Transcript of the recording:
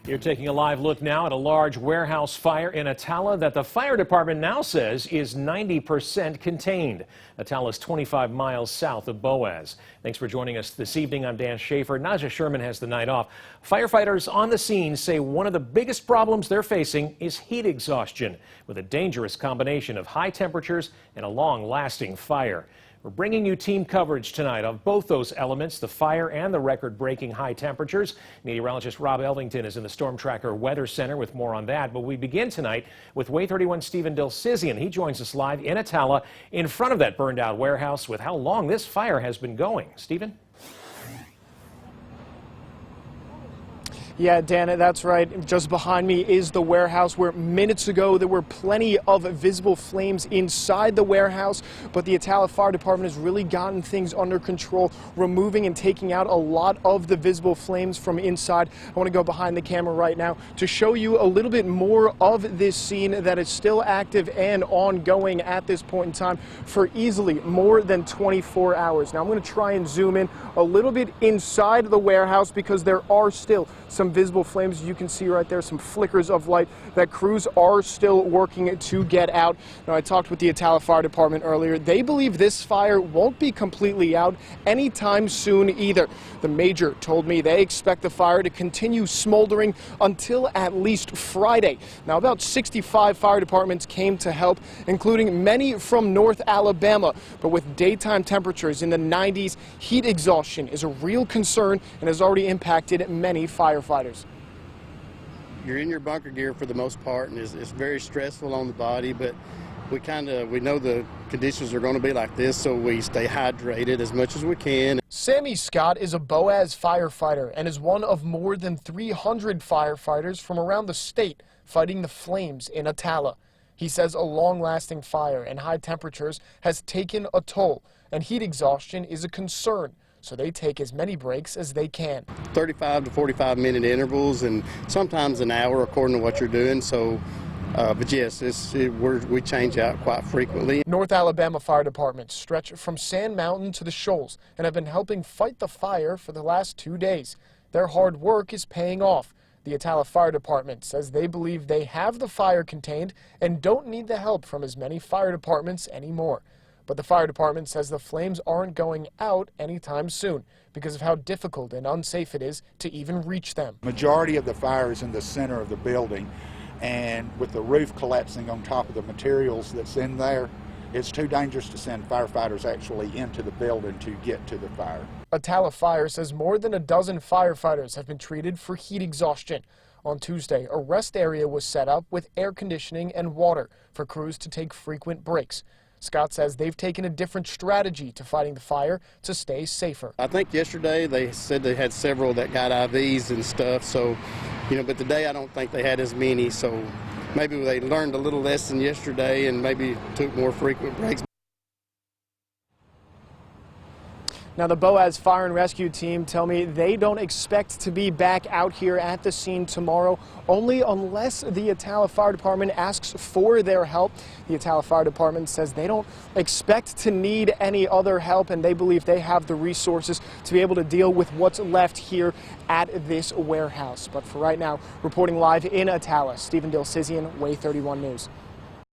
You're taking a live look now at a large warehouse fire in Attalla that the fire department now says is 90% contained. Attalla is 25 miles south of Boaz. Thanks for joining us this evening. I'm Dan Schaefer. Naja Sherman has the night off. Firefighters on the scene say one of the biggest problems they're facing is heat exhaustion, with a dangerous combination of high temperatures and a long-lasting fire. We're bringing you team coverage tonight of both those elements, the fire and the record-breaking high temperatures. Meteorologist Rob Elvington is in the Storm Tracker Weather Center with more on that. But we begin tonight with Way 31's Stephen Dilsizian. He joins us live in Attalla in front of that burned-out warehouse with how long this fire has been going. Stephen? Yeah, Dan, that's right. Just behind me is the warehouse where minutes ago there were plenty of visible flames inside the warehouse, but the Attalla Fire Department has really gotten things under control, removing and taking out a lot of the visible flames from inside. I want to go behind the camera right now to show you a little bit more of this scene that is still active and ongoing at this point in time for easily more than 24 hours. Now I'm going to try and zoom in a little bit inside the warehouse because there are still some visible flames. You can see right there some flickers of light that crews are still working to get out. Now, I talked with the Attalla Fire Department earlier. They believe this fire won't be completely out anytime soon either. The major told me they expect the fire to continue smoldering until at least Friday. Now, about 65 fire departments came to help, including many from North Alabama. But with daytime temperatures in the 90s, heat exhaustion is a real concern and has already impacted many firefighters. You're in your bunker gear for the most part, and it's very stressful on the body, but we know the conditions are going to be like this, so we stay hydrated as much as we can. Sammy Scott is a Boaz firefighter and is one of more than 300 firefighters from around the state fighting the flames in Attalla. He says a long-lasting fire and high temperatures has taken a toll, and heat exhaustion is a concern. So they take as many breaks as they can. 35 to 45 minute intervals and sometimes an hour according to what you're doing. So, but yes, we change out quite frequently. North Alabama Fire Departments stretch from Sand Mountain to the Shoals and have been helping fight the fire for the last 2 days. Their hard work is paying off. The Attalla Fire Department says they believe they have the fire contained and don't need the help from as many fire departments anymore. But the fire department says the flames aren't going out anytime soon because of how difficult and unsafe it is to even reach them. Majority of the fire is in the center of the building, and with the roof collapsing on top of the materials that's in there, it's too dangerous to send firefighters actually into the building to get to the fire. Attalla Fire says more than a dozen firefighters have been treated for heat exhaustion. On Tuesday, a rest area was set up with air conditioning and water for crews to take frequent breaks. Scott says they've taken a different strategy to fighting the fire to stay safer. I think yesterday they said they had several that got IVs and stuff, so, but today I don't think they had as many, so maybe they learned a little lesson yesterday and maybe took more frequent breaks. Now, the Boaz Fire and Rescue team tell me they don't expect to be back out here at the scene tomorrow, only unless the Attalla Fire Department asks for their help. The Attalla Fire Department says they don't expect to need any other help, and they believe they have the resources to be able to deal with what's left here at this warehouse. But for right now, reporting live in Attalla, Stephen Dilsizian, Way 31 News.